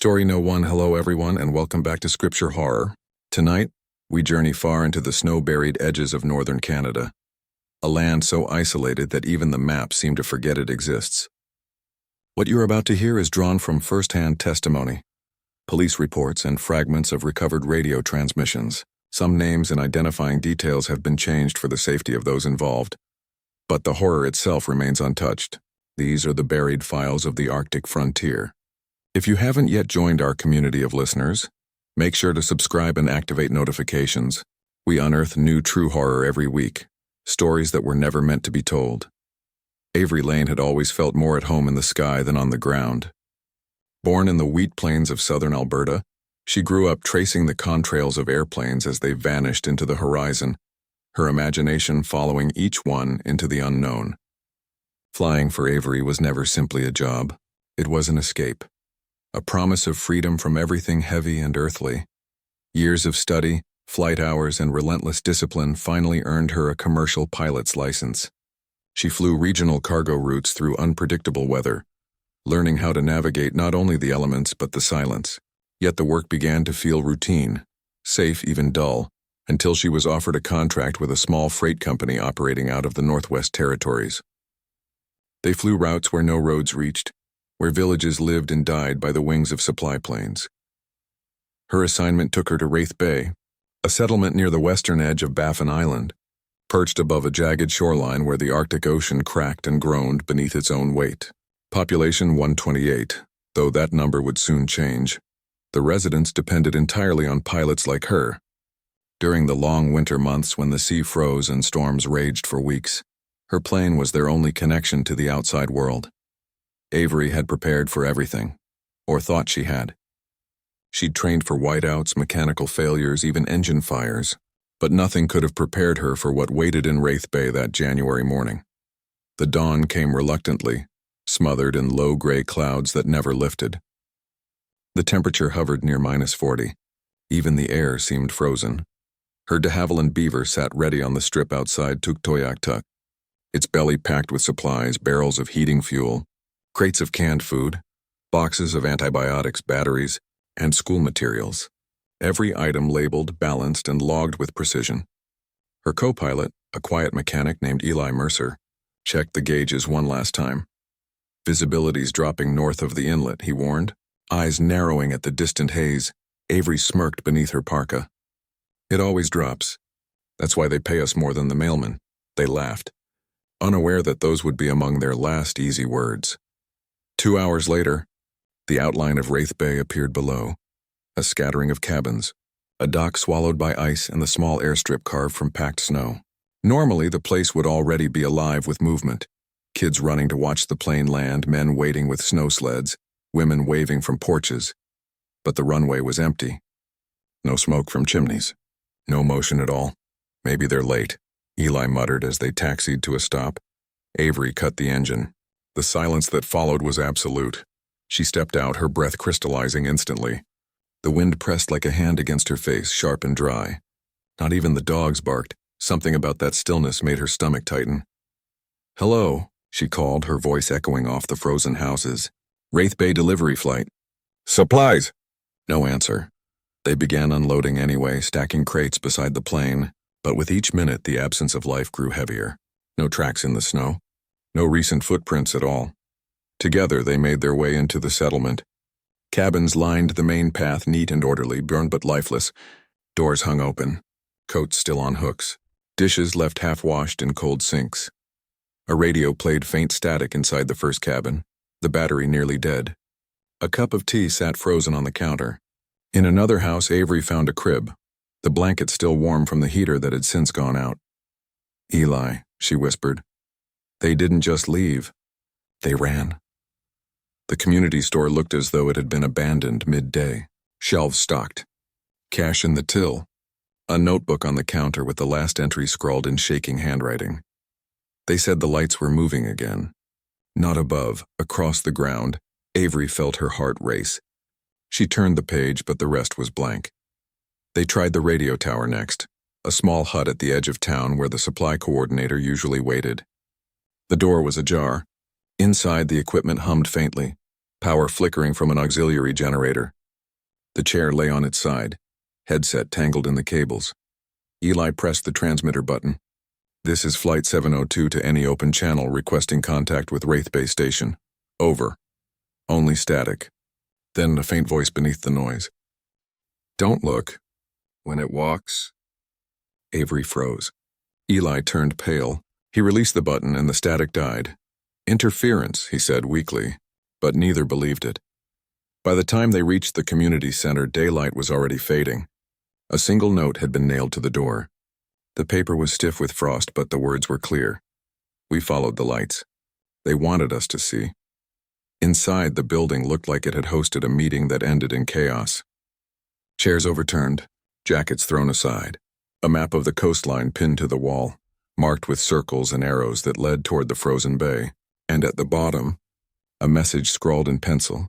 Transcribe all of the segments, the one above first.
Story No. 1. Hello everyone and welcome back to Scripture Horror. Tonight, we journey far into the snow-buried edges of northern Canada, a land so isolated that even the maps seem to forget it exists. What you're about to hear is drawn from first-hand testimony, police reports, and fragments of recovered radio transmissions. Some names and identifying details have been changed for the safety of those involved, but the horror itself remains untouched. These are the buried files of the Arctic frontier. If you haven't yet joined our community of listeners, make sure to subscribe and activate notifications. We unearth new true horror every week, stories that were never meant to be told. Avery Lane had always felt more at home in the sky than on the ground. Born in the wheat plains of southern Alberta, she grew up tracing the contrails of airplanes as they vanished into the horizon, her imagination following each one into the unknown. Flying for Avery was never simply a job. It was an escape. A promise of freedom from everything heavy and earthly. Years of study, flight hours, and relentless discipline finally earned her a commercial pilot's license. She flew regional cargo routes through unpredictable weather, learning how to navigate not only the elements but the silence. Yet the work began to feel routine, safe, even dull, until she was offered a contract with a small freight company operating out of the Northwest Territories. They flew routes where no roads reached, where villages lived and died by the wings of supply planes. Her assignment took her to Wraith Bay, a settlement near the western edge of Baffin Island, perched above a jagged shoreline where the Arctic Ocean cracked and groaned beneath its own weight. Population 128, though that number would soon change. The residents depended entirely on pilots like her. During the long winter months when the sea froze and storms raged for weeks, her plane was their only connection to the outside world. Avery had prepared for everything, or thought she had. She'd trained for whiteouts, mechanical failures, even engine fires, but nothing could have prepared her for what waited in Wraith Bay that January morning. The dawn came reluctantly, smothered in low gray clouds that never lifted. The temperature hovered near -40. Even the air seemed frozen. Her de Havilland Beaver sat ready on the strip outside Tuktoyaktuk, its belly packed with supplies, barrels of heating fuel, crates of canned food, boxes of antibiotics, batteries, and school materials. Every item labeled, balanced, and logged with precision. Her co-pilot, a quiet mechanic named Eli Mercer, checked the gauges one last time. Visibility's dropping north of the inlet, he warned, eyes narrowing at the distant haze. Avery smirked beneath her parka. It always drops. That's why they pay us more than the mailman. They laughed, unaware that those would be among their last easy words. 2 hours later, the outline of Wraith Bay appeared below, a scattering of cabins, a dock swallowed by ice, and the small airstrip carved from packed snow. Normally, the place would already be alive with movement, kids running to watch the plane land, men waiting with snow sleds, women waving from porches. But the runway was empty. No smoke from chimneys. No motion at all. Maybe they're late, Eli muttered as they taxied to a stop. Avery cut the engine. The silence that followed was absolute. She stepped out, her breath crystallizing instantly. The wind pressed like a hand against her face, sharp and dry. Not even the dogs barked. Something about that stillness made her stomach tighten. "Hello," she called, her voice echoing off the frozen houses. "Wraith Bay delivery flight." "Supplies!" No answer. They began unloading anyway, stacking crates beside the plane, but with each minute the absence of life grew heavier. No tracks in the snow. No recent footprints at all. Together they made their way into the settlement. Cabins lined the main path, neat and orderly, burned but lifeless. Doors hung open, coats still on hooks, dishes left half-washed in cold sinks. A radio played faint static inside the first cabin, the battery nearly dead. A cup of tea sat frozen on the counter. In another house, Avery found a crib, the blanket still warm from the heater that had since gone out. "Eli," she whispered. "They didn't just leave. They ran." The community store looked as though it had been abandoned midday. Shelves stocked. Cash in the till. A notebook on the counter with the last entry scrawled in shaking handwriting. They said the lights were moving again. Not above, across the ground, Avery felt her heart race. She turned the page, but the rest was blank. They tried the radio tower next, a small hut at the edge of town where the supply coordinator usually waited. The door was ajar. Inside, the equipment hummed faintly. power flickering from an auxiliary generator. The chair lay on its side, headset tangled in the cables. Eli pressed the transmitter button. "This is Flight 702 to any open channel requesting contact with Wraith Base Station. Over. Only static." Then a faint voice beneath the noise. "Don't look. When it walks." Avery froze. Eli turned pale. He released the button and the static died. "Interference," he said weakly, but neither believed it. By the time they reached the community center, daylight was already fading. A single note had been nailed to the door. The paper was stiff with frost, but the words were clear. "We followed the lights. They wanted us to see." Inside, the building looked like it had hosted a meeting that ended in chaos. Chairs overturned, jackets thrown aside, a map of the coastline pinned to the wall, marked with circles and arrows that led toward the frozen bay, and at the bottom, a message scrawled in pencil: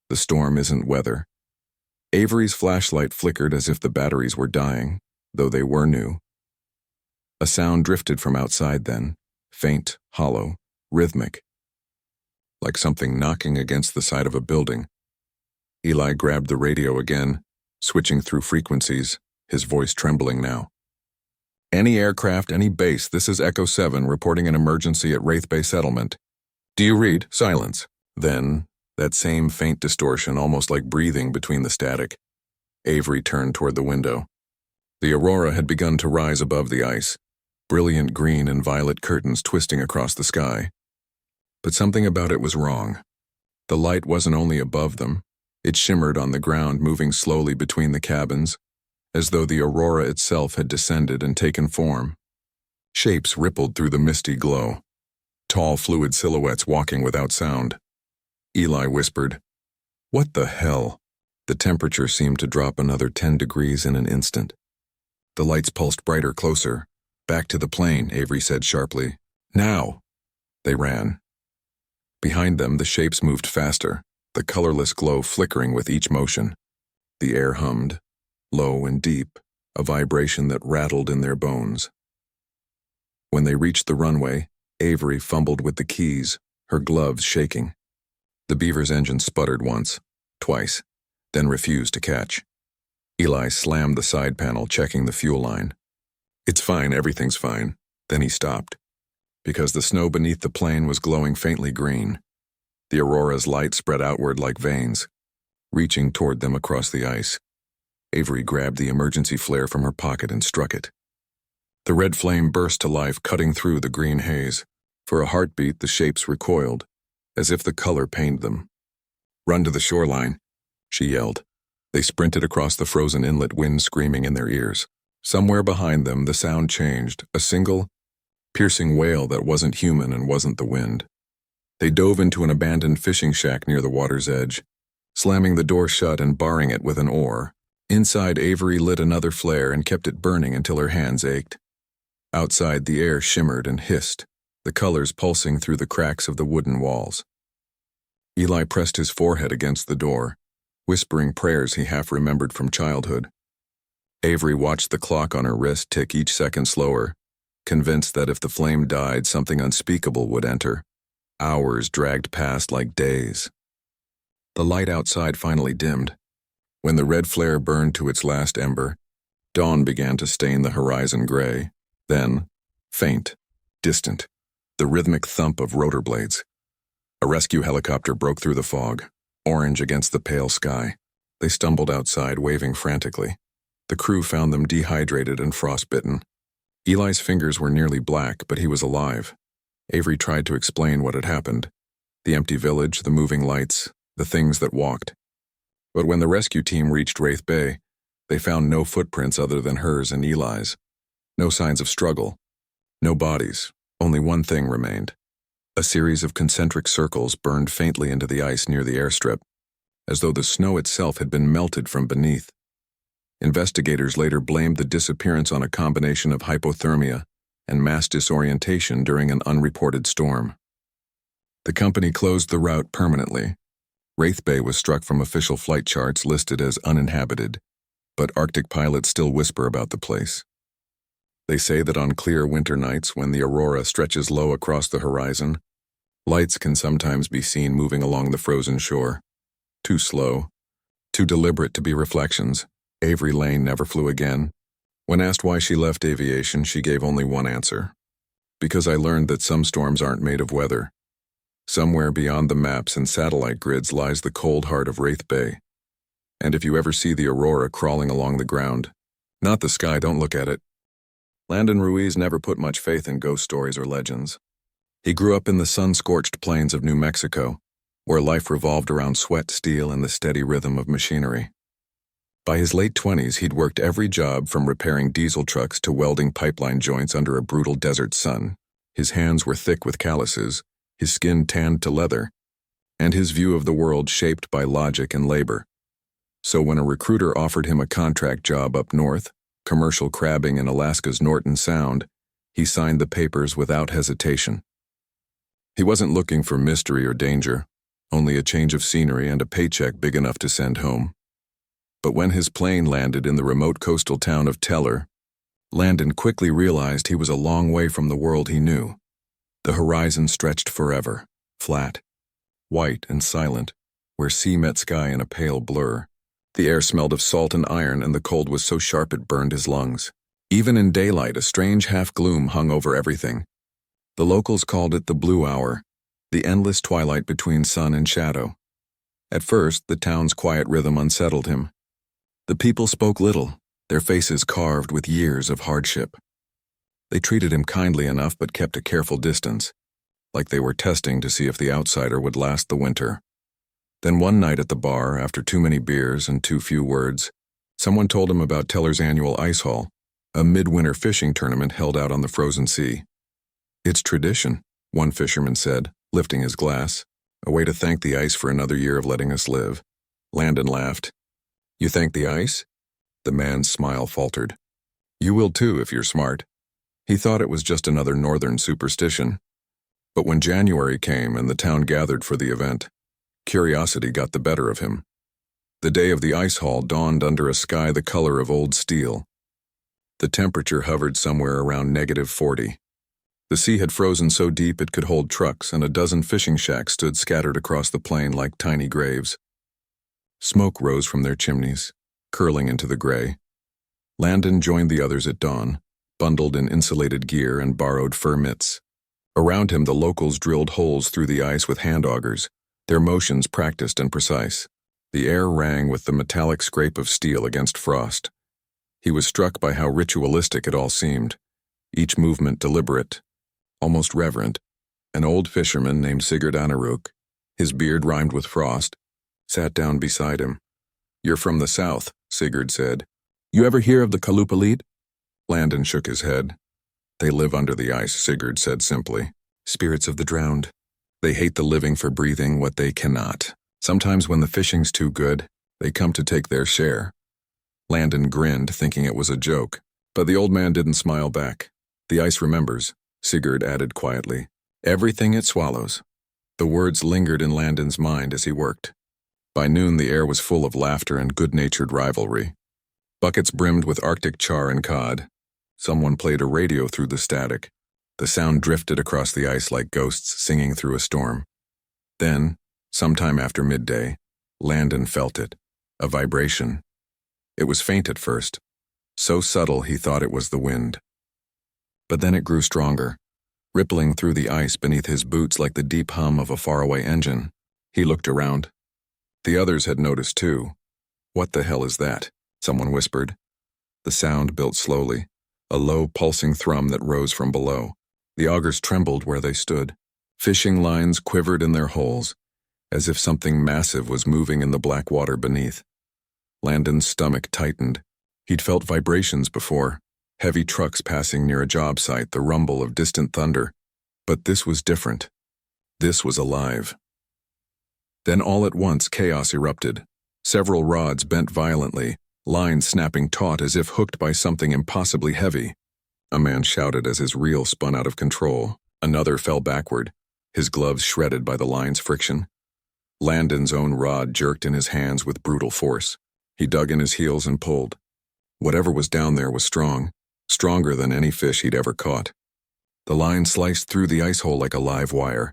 "The storm isn't weather." Avery's flashlight flickered as if the batteries were dying, though they were new. A sound drifted from outside then, faint, hollow, rhythmic, like something knocking against the side of a building. Eli grabbed the radio again, switching through frequencies, his voice trembling now. "Any aircraft, any base, this is Echo 7 reporting an emergency at Wraith Bay Settlement. Do you read? Silence." Then, that same faint distortion, almost like breathing between the static. Avery turned toward the window. The aurora had begun to rise above the ice, brilliant green and violet curtains twisting across the sky. But something about it was wrong. The light wasn't only above them. It shimmered on the ground, moving slowly between the cabins, as though the aurora itself had descended and taken form. Shapes rippled through the misty glow. Tall, fluid silhouettes walking without sound. Eli whispered, "What the hell?" The temperature seemed to drop another 10 degrees in an instant. The lights pulsed brighter, closer. "Back to the plane," Avery said sharply. "Now!" They ran. Behind them, the shapes moved faster, the colorless glow flickering with each motion. The air hummed, low and deep, a vibration that rattled in their bones. When they reached the runway, Avery fumbled with the keys, her gloves shaking. The Beaver's engine sputtered once, twice, then refused to catch. Eli slammed the side panel, checking the fuel line. "It's fine, everything's fine." Then he stopped, because the snow beneath the plane was glowing faintly green. The aurora's light spread outward like veins, reaching toward them across the ice. Avery grabbed the emergency flare from her pocket and struck it. The red flame burst to life, cutting through the green haze. For a heartbeat, the shapes recoiled, as if the color pained them. "Run to the shoreline," she yelled. They sprinted across the frozen inlet, wind screaming in their ears. Somewhere behind them, the sound changed, a single, piercing wail that wasn't human and wasn't the wind. They dove into an abandoned fishing shack near the water's edge, slamming the door shut and barring it with an oar. Inside, Avery lit another flare and kept it burning until her hands ached. Outside, the air shimmered and hissed, the colors pulsing through the cracks of the wooden walls. Eli pressed his forehead against the door, whispering prayers he half remembered from childhood. Avery watched the clock on her wrist tick each second slower, convinced that if the flame died, something unspeakable would enter. Hours dragged past like days. The light outside finally dimmed. When the red flare burned to its last ember, dawn began to stain the horizon gray. Then, faint, distant, the rhythmic thump of rotor blades. A rescue helicopter broke through the fog, orange against the pale sky. They stumbled outside, waving frantically. The crew found them dehydrated and frostbitten. Eli's fingers were nearly black, but he was alive. Avery tried to explain what had happened. The empty village, the moving lights, the things that walked. But when the rescue team reached Wraith Bay, they found no footprints other than hers and Eli's. No signs of struggle. No bodies. Only one thing remained. A series of concentric circles burned faintly into the ice near the airstrip, as though the snow itself had been melted from beneath. Investigators later blamed the disappearance on a combination of hypothermia and mass disorientation during an unreported storm. The company closed the route permanently. Wraith Bay was struck from official flight charts listed as uninhabited, but Arctic pilots still whisper about the place. They say that on clear winter nights, when the aurora stretches low across the horizon, Lights can sometimes be seen moving along the frozen shore. Too slow, too deliberate to be reflections. Avery Lane never flew again. When asked why she left aviation, she gave only one answer. Because I learned that some storms aren't made of weather. Somewhere beyond the maps and satellite grids lies the cold heart of Wraith Bay. And if you ever see the aurora crawling along the ground, not the sky, don't look at it. Landon Ruiz never put much faith in ghost stories or legends. He grew up in the sun-scorched plains of New Mexico, where life revolved around sweat, steel, and the steady rhythm of machinery. By his late 20s, he'd worked every job from repairing diesel trucks to welding pipeline joints under a brutal desert sun. His hands were thick with calluses, his skin tanned to leather, and his view of the world shaped by logic and labor. So when a recruiter offered him a contract job up north, commercial crabbing in Alaska's Norton Sound, he signed the papers without hesitation. He wasn't looking for mystery or danger, only a change of scenery and a paycheck big enough to send home. But when his plane landed in the remote coastal town of Teller, Landon quickly realized he was a long way from the world he knew. The horizon stretched forever, flat, white and silent, where sea met sky in a pale blur. The air smelled of salt and iron, and the cold was so sharp it burned his lungs. Even in daylight, a strange half-gloom hung over everything. The locals called it the blue hour, the endless twilight between sun and shadow. At first, the town's quiet rhythm unsettled him. The people spoke little, their faces carved with years of hardship. They treated him kindly enough but kept a careful distance, like they were testing to see if the outsider would last the winter. Then one night at the bar, after too many beers and too few words, someone told him about Teller's annual ice haul, a midwinter fishing tournament held out on the frozen sea. "It's tradition," one fisherman said, lifting his glass, "a way to thank the ice for another year of letting us live." Landon laughed. "You thank the ice?" The man's smile faltered. "You will too if you're smart." He thought it was just another northern superstition. But when January came and the town gathered for the event, curiosity got the better of him. The day of the ice haul dawned under a sky the color of old steel. The temperature hovered somewhere around -40. The sea had frozen so deep it could hold trucks, and a dozen fishing shacks stood scattered across the plain like tiny graves. Smoke rose from their chimneys, curling into the gray. Landon joined the others at dawn, bundled in insulated gear and borrowed fur mitts. Around him, the locals drilled holes through the ice with hand augers, their motions practiced and precise. The air rang with the metallic scrape of steel against frost. He was struck by how ritualistic it all seemed, each movement deliberate, almost reverent. An old fisherman named Sigurd Anaruk, his beard rimed with frost, sat down beside him. "You're from the south," Sigurd said. "You ever hear of the Kalupalit?" Landon shook his head. "They live under the ice," Sigurd said simply. "Spirits of the drowned. They hate the living for breathing what they cannot. Sometimes when the fishing's too good, they come to take their share." Landon grinned, thinking it was a joke, but the old man didn't smile back. "The ice remembers," Sigurd added quietly. "Everything it swallows." The words lingered in Landon's mind as he worked. By noon, the air was full of laughter and good-natured rivalry. Buckets brimmed with Arctic char and cod. Someone played a radio through the static. The sound drifted across the ice like ghosts singing through a storm. Then, sometime after midday, Landon felt it, a vibration. It was faint at first, so subtle he thought it was the wind. But then it grew stronger, rippling through the ice beneath his boots like the deep hum of a faraway engine. He looked around. The others had noticed too. "What the hell is that?" someone whispered. The sound built slowly, a low pulsing thrum that rose from below. The augers trembled where they stood. Fishing lines quivered in their holes, as if something massive was moving in the black water beneath. Landon's stomach tightened. He'd felt vibrations before, heavy trucks passing near a job site, the rumble of distant thunder. But this was different. This was alive. Then all at once chaos erupted. Several rods bent violently, lines snapping taut as if hooked by something impossibly heavy. A man shouted as his reel spun out of control. Another fell backward, his gloves shredded by the line's friction. Landon's own rod jerked in his hands with brutal force. He dug in his heels and pulled. Whatever was down there was strong, stronger than any fish he'd ever caught. The line sliced through the ice hole like a live wire.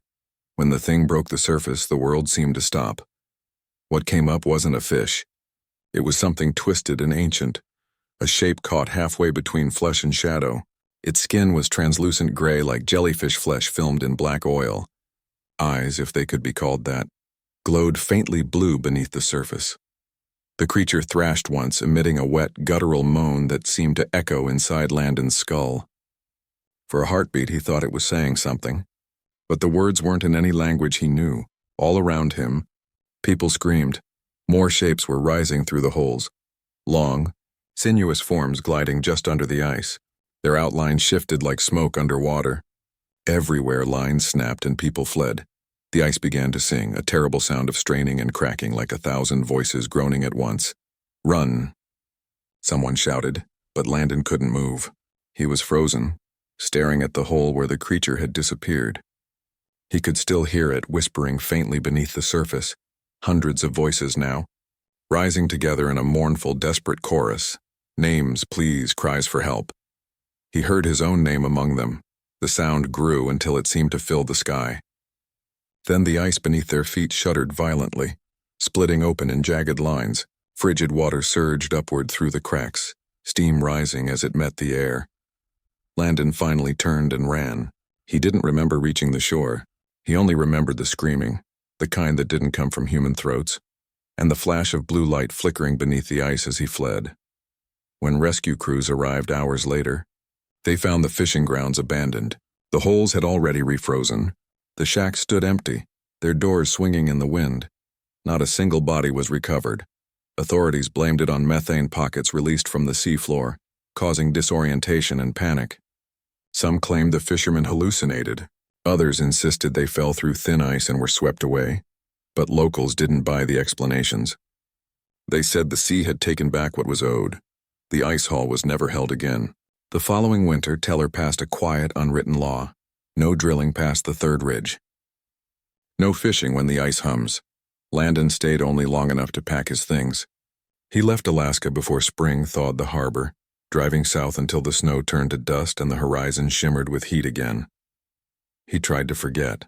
When the thing broke the surface, the world seemed to stop. What came up wasn't a fish. It was something twisted and ancient, a shape caught halfway between flesh and shadow. Its skin was translucent gray like jellyfish flesh filmed in black oil. Eyes, if they could be called that, glowed faintly blue beneath the surface. The creature thrashed once, emitting a wet, guttural moan that seemed to echo inside Landon's skull. For a heartbeat, he thought it was saying something, but the words weren't in any language he knew. All around him, people screamed. More shapes were rising through the holes. Long, sinuous forms gliding just under the ice. Their outlines shifted like smoke underwater. Everywhere lines snapped and people fled. The ice began to sing, a terrible sound of straining and cracking like 1,000 voices groaning at once. "Run!" Someone shouted, but Landon couldn't move. He was frozen, staring at the hole where the creature had disappeared. He could still hear it whispering faintly beneath the surface, hundreds of voices now, rising together in a mournful, desperate chorus. Names, pleas, cries for help. He heard his own name among them. The sound grew until it seemed to fill the sky. Then the ice beneath their feet shuddered violently, splitting open in jagged lines. Frigid water surged upward through the cracks, steam rising as it met the air. Landon finally turned and ran. He didn't remember reaching the shore. He only remembered the screaming, the kind that didn't come from human throats, and the flash of blue light flickering beneath the ice as he fled. When rescue crews arrived hours later, they found the fishing grounds abandoned. The holes had already refrozen. The shacks stood empty, their doors swinging in the wind. Not a single body was recovered. Authorities blamed it on methane pockets released from the seafloor, causing disorientation and panic. Some claimed the fishermen hallucinated. Others insisted they fell through thin ice and were swept away. But locals didn't buy the explanations. They said the sea had taken back what was owed. The ice haul was never held again. The following winter, Teller passed a quiet, unwritten law. No drilling past the third ridge. No fishing when the ice hums. Landon stayed only long enough to pack his things. He left Alaska before spring thawed the harbor, driving south until the snow turned to dust and the horizon shimmered with heat again. He tried to forget.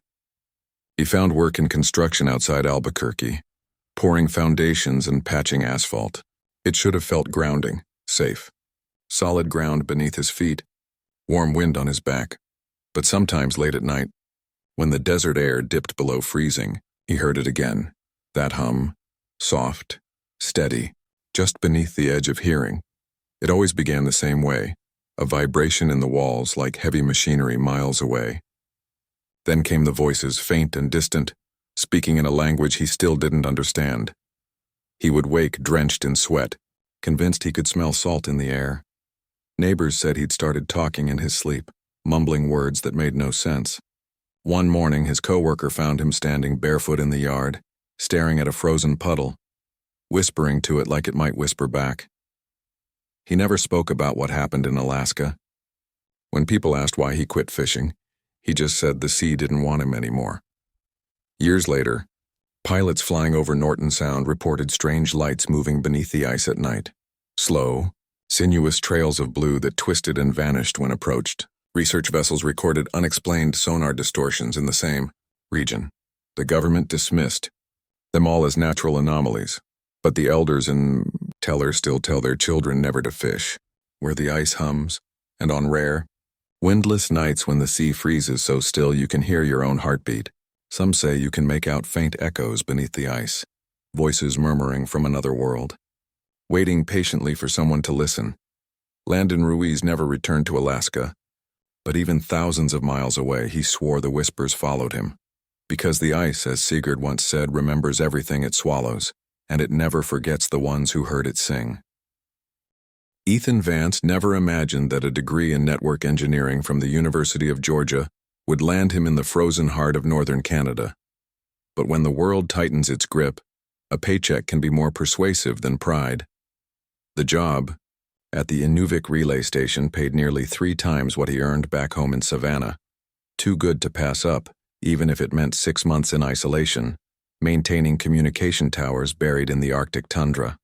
He found work in construction outside Albuquerque, pouring foundations and patching asphalt. It should have felt grounding, safe. Solid ground beneath his feet, warm wind on his back. But sometimes late at night, when the desert air dipped below freezing, he heard it again. That hum, soft, steady, just beneath the edge of hearing. It always began the same way, a vibration in the walls like heavy machinery miles away. Then came the voices, faint and distant, speaking in a language he still didn't understand. He would wake drenched in sweat, convinced he could smell salt in the air. Neighbors said he'd started talking in his sleep, mumbling words that made no sense. One morning, his coworker found him standing barefoot in the yard, staring at a frozen puddle, whispering to it like it might whisper back. He never spoke about what happened in Alaska. When people asked why he quit fishing, he just said the sea didn't want him anymore. Years later, pilots flying over Norton Sound reported strange lights moving beneath the ice at night. Slow, sinuous trails of blue that twisted and vanished when approached. Research vessels recorded unexplained sonar distortions in the same region. The government dismissed them all as natural anomalies, but the elders in Teller still tell their children never to fish, where the ice hums, and on rare, windless nights when the sea freezes so still you can hear your own heartbeat. Some say you can make out faint echoes beneath the ice, voices murmuring from another world, waiting patiently for someone to listen. Landon Ruiz never returned to Alaska, but even thousands of miles away, he swore the whispers followed him. Because the ice, as Sigurd once said, remembers everything it swallows, and it never forgets the ones who heard it sing. Ethan Vance never imagined that a degree in network engineering from the University of Georgia would land him in the frozen heart of northern Canada. But when the world tightens its grip, a paycheck can be more persuasive than pride. The job at the Inuvik relay station paid nearly 3 times what he earned back home in Savannah. Too good to pass up, even if it meant 6 months in isolation, maintaining communication towers buried in the Arctic tundra.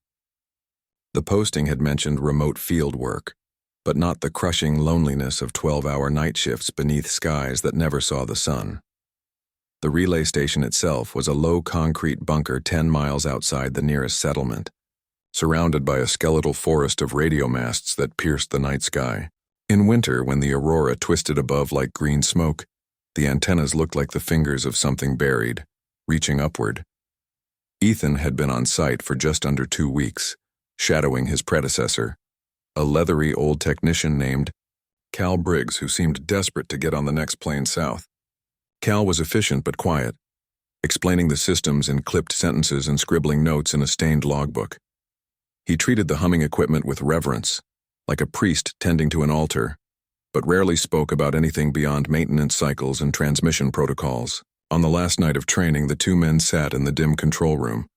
The posting had mentioned remote field work, but not the crushing loneliness of 12-hour night shifts beneath skies that never saw the sun. The relay station itself was a low concrete bunker 10 miles outside the nearest settlement, surrounded by a skeletal forest of radio masts that pierced the night sky. In winter, when the aurora twisted above like green smoke, the antennas looked like the fingers of something buried, reaching upward. Ethan had been on site for just under 2 weeks, shadowing his predecessor, a leathery old technician named Cal Briggs, who seemed desperate to get on the next plane south. Cal was efficient but quiet, explaining the systems in clipped sentences and scribbling notes in a stained logbook. He treated the humming equipment with reverence, like a priest tending to an altar, but rarely spoke about anything beyond maintenance cycles and transmission protocols. On the last night of training, the two men sat in the dim control room,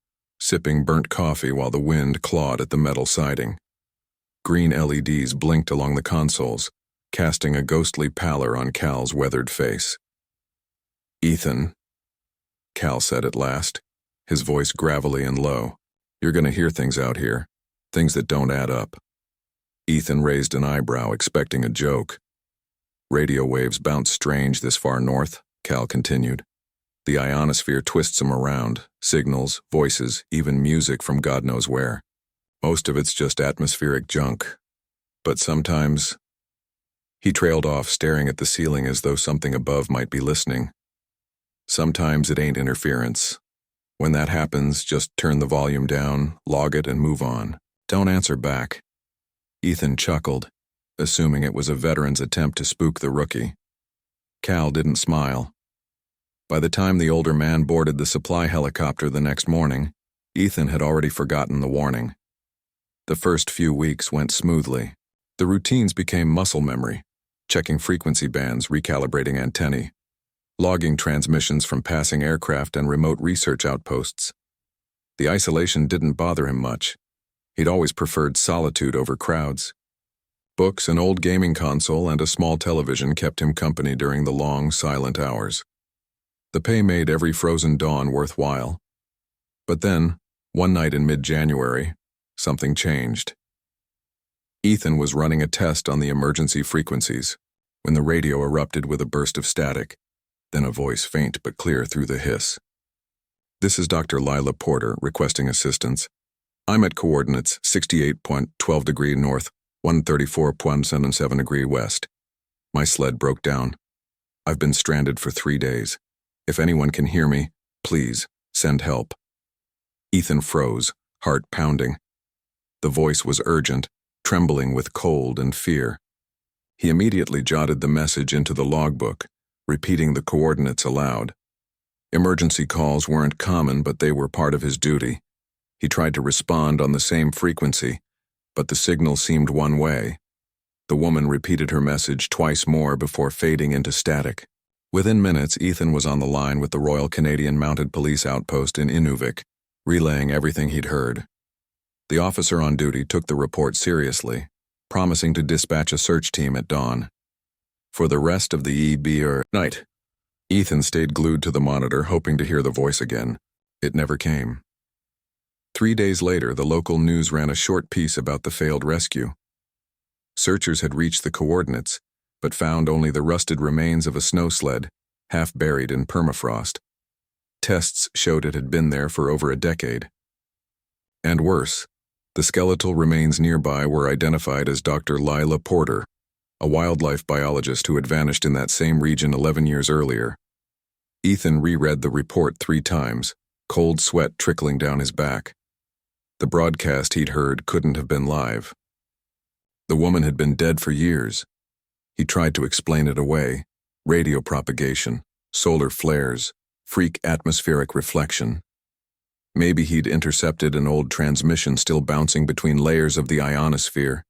sipping burnt coffee while the wind clawed at the metal siding. Green LEDs blinked along the consoles, casting a ghostly pallor on Cal's weathered face. "Ethan," Cal said at last, his voice gravelly and low, "you're going to hear things out here, things that don't add up." Ethan raised an eyebrow, expecting a joke. "Radio waves bounce strange this far north," Cal continued. "The ionosphere twists them around, signals, voices, even music from God knows where. Most of it's just atmospheric junk. But sometimes—" He trailed off, staring at the ceiling as though something above might be listening. "Sometimes it ain't interference. When that happens, just turn the volume down, log it, and move on. Don't answer back." Ethan chuckled, assuming it was a veteran's attempt to spook the rookie. Cal didn't smile. By the time the older man boarded the supply helicopter the next morning, Ethan had already forgotten the warning. The first few weeks went smoothly. The routines became muscle memory, checking frequency bands, recalibrating antennae, logging transmissions from passing aircraft and remote research outposts. The isolation didn't bother him much. He'd always preferred solitude over crowds. Books, an old gaming console, and a small television kept him company during the long, silent hours. The pay made every frozen dawn worthwhile. But then, one night in mid-January, something changed. Ethan was running a test on the emergency frequencies when the radio erupted with a burst of static, then a voice faint but clear through the hiss. "This is Dr. Lila Porter, requesting assistance. I'm at coordinates 68.12 degree north, 134.77 degree west. My sled broke down. I've been stranded for 3 days. If anyone can hear me, please, send help." Ethan froze, heart pounding. The voice was urgent, trembling with cold and fear. He immediately jotted the message into the logbook, repeating the coordinates aloud. Emergency calls weren't common, but they were part of his duty. He tried to respond on the same frequency, but the signal seemed one way. The woman repeated her message twice more before fading into static. Within minutes, Ethan was on the line with the Royal Canadian Mounted Police outpost in Inuvik, relaying everything he'd heard. The officer on duty took the report seriously, promising to dispatch a search team at dawn. For the rest of the night, Ethan stayed glued to the monitor, hoping to hear the voice again. It never came. 3 days later, the local news ran a short piece about the failed rescue. Searchers had reached the coordinates, but found only the rusted remains of a snow sled, half buried in permafrost. Tests showed it had been there for over a decade. And worse, the skeletal remains nearby were identified as Dr. Lila Porter, a wildlife biologist who had vanished in that same region 11 years earlier. Ethan reread the report 3 times, cold sweat trickling down his back. The broadcast he'd heard couldn't have been live. The woman had been dead for years. He tried to explain it away: radio propagation, solar flares, freak atmospheric reflection. Maybe he'd intercepted an old transmission still bouncing between layers of the ionosphere.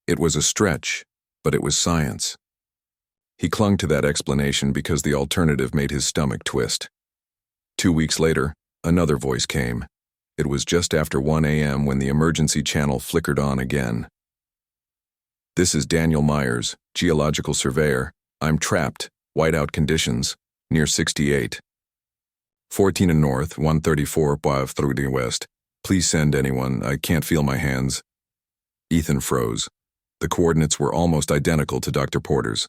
It was a stretch, but it was science. He clung to that explanation because the alternative made his stomach twist. 2 weeks later, another voice came. It was just after 1 a.m. when the emergency channel flickered on again. "This is Daniel Myers, geological surveyor. I'm trapped, whiteout conditions, near 68. 14 and north, 134.5 west. Please send anyone, I can't feel my hands." Ethan froze. The coordinates were almost identical to Dr. Porter's.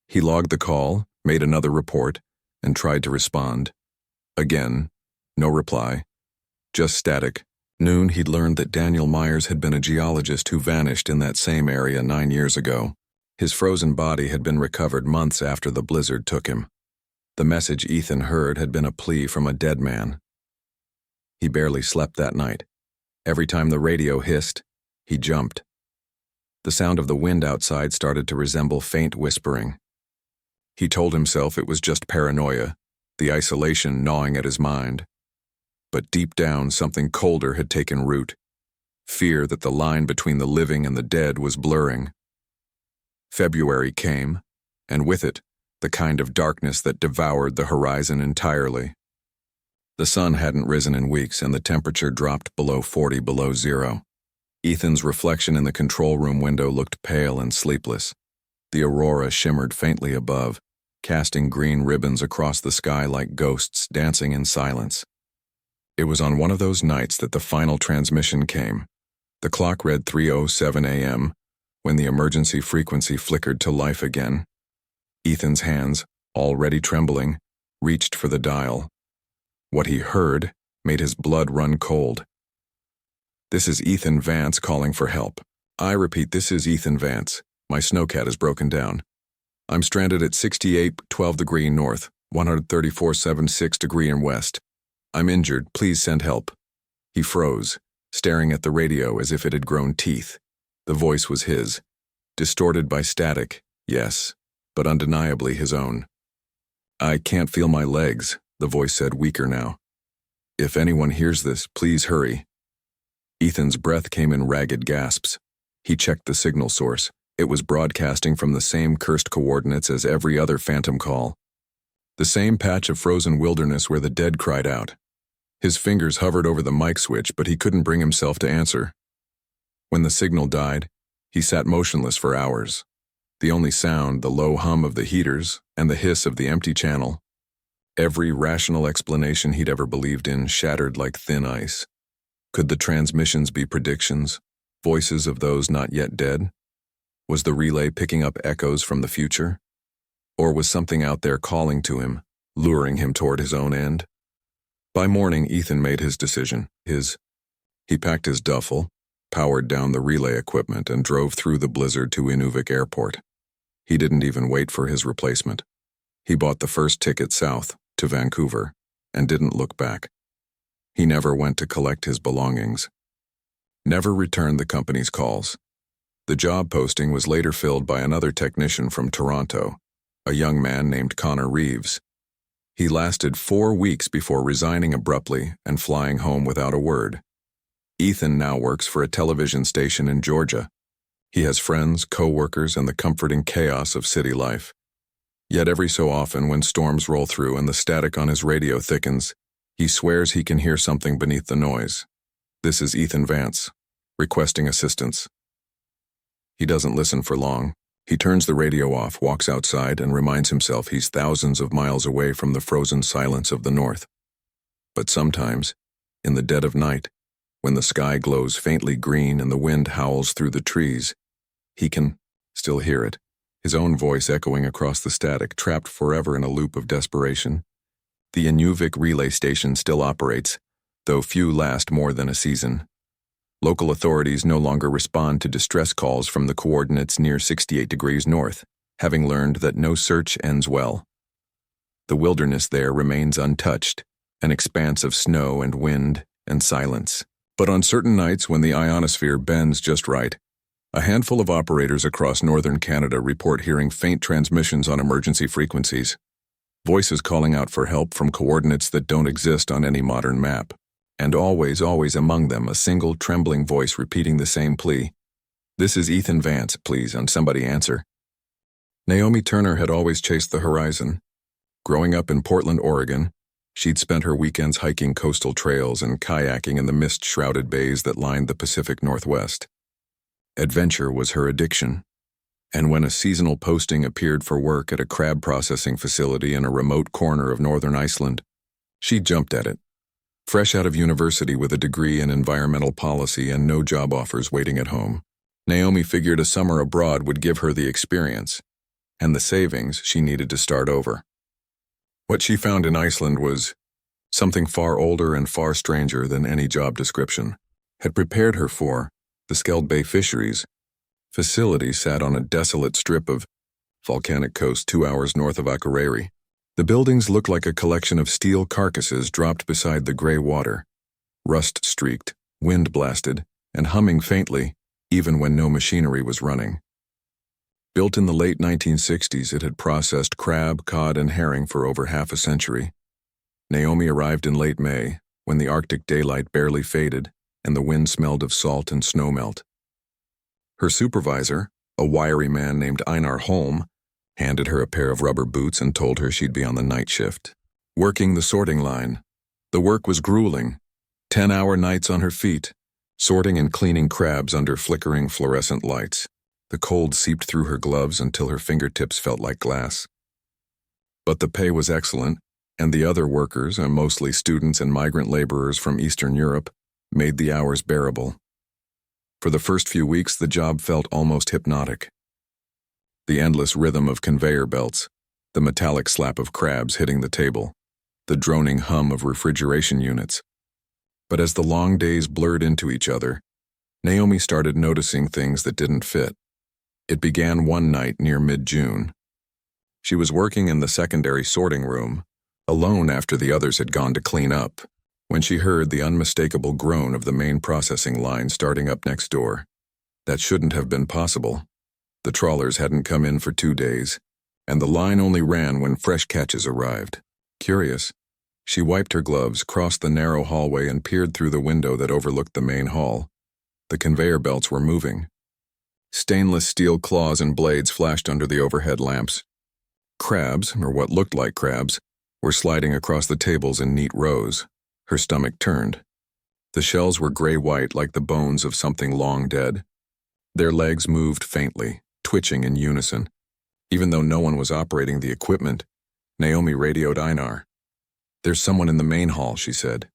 He logged the call, made another report, and tried to respond. Again, no reply, just static. Noon, he'd learned that Daniel Myers had been a geologist who vanished in that same area 9 years ago. His frozen body had been recovered months after the blizzard took him. The message Ethan heard had been a plea from a dead man. He barely slept that night. Every time the radio hissed, he jumped. The sound of the wind outside started to resemble faint whispering. He told himself it was just paranoia, the isolation gnawing at his mind. But deep down, something colder had taken root. Fear that the line between the living and the dead was blurring. February came, and with it, the kind of darkness that devoured the horizon entirely. The sun hadn't risen in weeks, and the temperature dropped below 40 below zero. Ethan's reflection in the control room window looked pale and sleepless. The aurora shimmered faintly above, casting green ribbons across the sky like ghosts dancing in silence. It was on one of those nights that the final transmission came. The clock read 3:07 a.m. when the emergency frequency flickered to life again. Ethan's hands, already trembling, reached for the dial. What he heard made his blood run cold. "This is Ethan Vance calling for help. I repeat, this is Ethan Vance. My snowcat is broken down. I'm stranded at 6812 degree north, 134.76 degree and west. I'm injured. Please send help." He froze, staring at the radio as if it had grown teeth. The voice was his. Distorted by static, yes, but undeniably his own. "I can't feel my legs," the voice said, weaker now. "If anyone hears this, please hurry." Ethan's breath came in ragged gasps. He checked the signal source. It was broadcasting from the same cursed coordinates as every other phantom call. The same patch of frozen wilderness where the dead cried out. His fingers hovered over the mic switch, but he couldn't bring himself to answer. When the signal died, he sat motionless for hours. The only sound, the low hum of the heaters and the hiss of the empty channel. Every rational explanation he'd ever believed in shattered like thin ice. Could the transmissions be predictions, voices of those not yet dead? Was the relay picking up echoes from the future? Or was something out there calling to him, luring him toward his own end? By morning, Ethan made his decision. He packed his duffel, powered down the relay equipment, and drove through the blizzard to Inuvik Airport. He didn't even wait for his replacement. He bought the first ticket south, to Vancouver, and didn't look back. He never went to collect his belongings. Never returned the company's calls. The job posting was later filled by another technician from Toronto, a young man named Connor Reeves. He lasted 4 weeks before resigning abruptly and flying home without a word. Ethan now works for a television station in Georgia. He has friends, co-workers, and the comforting chaos of city life. Yet every so often, when storms roll through and the static on his radio thickens, he swears he can hear something beneath the noise. This is Ethan Vance, requesting assistance. He doesn't listen for long. He turns the radio off, walks outside, and reminds himself he's thousands of miles away from the frozen silence of the north. But sometimes, in the dead of night, when the sky glows faintly green and the wind howls through the trees, he can still hear it, his own voice echoing across the static, trapped forever in a loop of desperation. The Inuvik relay station still operates, though few last more than a season. Local authorities no longer respond to distress calls from the coordinates near 68 degrees north, having learned that no search ends well. The wilderness there remains untouched, an expanse of snow and wind and silence. But on certain nights when the ionosphere bends just right, a handful of operators across northern Canada report hearing faint transmissions on emergency frequencies, voices calling out for help from coordinates that don't exist on any modern map. And always among them, a single trembling voice repeating the same plea. "This is Ethan Vance, please, and somebody answer." Naomi Turner had always chased the horizon. Growing up in Portland, Oregon, she'd spent her weekends hiking coastal trails and kayaking in the mist-shrouded bays that lined the Pacific Northwest. Adventure was her addiction. And when a seasonal posting appeared for work at a crab processing facility in a remote corner of northern Iceland, she jumped at it. Fresh out of university with a degree in environmental policy and no job offers waiting at home, Naomi figured a summer abroad would give her the experience and the savings she needed to start over. What she found in Iceland was something far older and far stranger than any job description had prepared her for. The Skeld Bay Fisheries facility sat on a desolate strip of volcanic coast 2 hours north of Akureyri. The buildings looked like a collection of steel carcasses dropped beside the gray water, rust-streaked, wind-blasted, and humming faintly, even when no machinery was running. Built in the late 1960s, it had processed crab, cod, and herring for over half a century. Naomi arrived in late May, when the Arctic daylight barely faded and the wind smelled of salt and snowmelt. Her supervisor, a wiry man named Einar Holm, handed her a pair of rubber boots and told her she'd be on the night shift, working the sorting line. The work was grueling, 10-hour nights on her feet, sorting and cleaning crabs under flickering fluorescent lights. The cold seeped through her gloves until her fingertips felt like glass. But the pay was excellent, and the other workers, mostly students and migrant laborers from Eastern Europe, made the hours bearable. For the first few weeks, the job felt almost hypnotic. The endless rhythm of conveyor belts, the metallic slap of crabs hitting the table, the droning hum of refrigeration units. But as the long days blurred into each other, Naomi started noticing things that didn't fit. It began one night near mid-June. She was working in the secondary sorting room, alone after the others had gone to clean up, when she heard the unmistakable groan of the main processing line starting up next door. That shouldn't have been possible. The trawlers hadn't come in for 2 days, and the line only ran when fresh catches arrived. Curious, she wiped her gloves, crossed the narrow hallway, and peered through the window that overlooked the main hall. The conveyor belts were moving. Stainless steel claws and blades flashed under the overhead lamps. Crabs, or what looked like crabs, were sliding across the tables in neat rows. Her stomach turned. The shells were gray-white like the bones of something long dead. Their legs moved faintly, twitching in unison. Even though no one was operating the equipment, Naomi radioed Einar. "There's someone in the main hall," she said,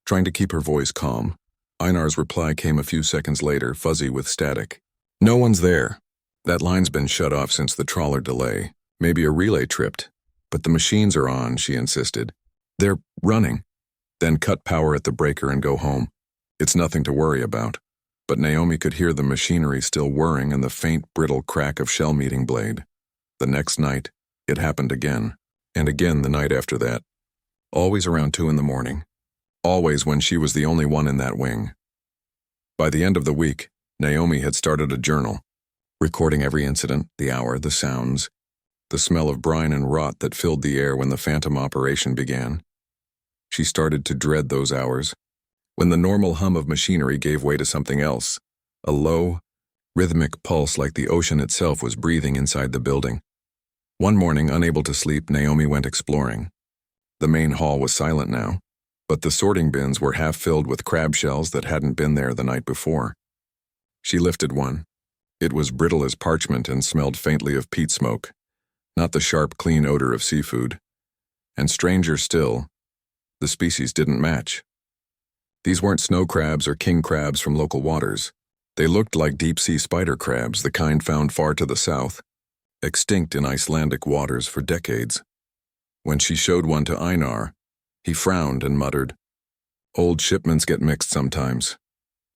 trying to keep her voice calm. Einar's reply came a few seconds later, fuzzy with static. "No one's there. That line's been shut off since the trawler delay. Maybe a relay tripped. But the machines are on," she insisted. "They're running. Then cut power at the breaker and go home. It's nothing to worry about." But Naomi could hear the machinery still whirring and the faint, brittle crack of shell-meeting blade. The next night, it happened again, and again the night after that. Always around 2 in the morning. Always when she was the only one in that wing. By the end of the week, Naomi had started a journal, recording every incident, the hour, the sounds, the smell of brine and rot that filled the air when the phantom operation began. She started to dread those hours, when the normal hum of machinery gave way to something else, a low, rhythmic pulse like the ocean itself was breathing inside the building. One morning, unable to sleep, Naomi went exploring. The main hall was silent now, but the sorting bins were half filled with crab shells that hadn't been there the night before. She lifted one. It was brittle as parchment and smelled faintly of peat smoke, not the sharp, clean odor of seafood. And stranger still, the species didn't match. These weren't snow crabs or king crabs from local waters. They looked like deep-sea spider crabs, the kind found far to the south, extinct in Icelandic waters for decades. When she showed one to Einar, he frowned and muttered, "Old shipments get mixed sometimes,"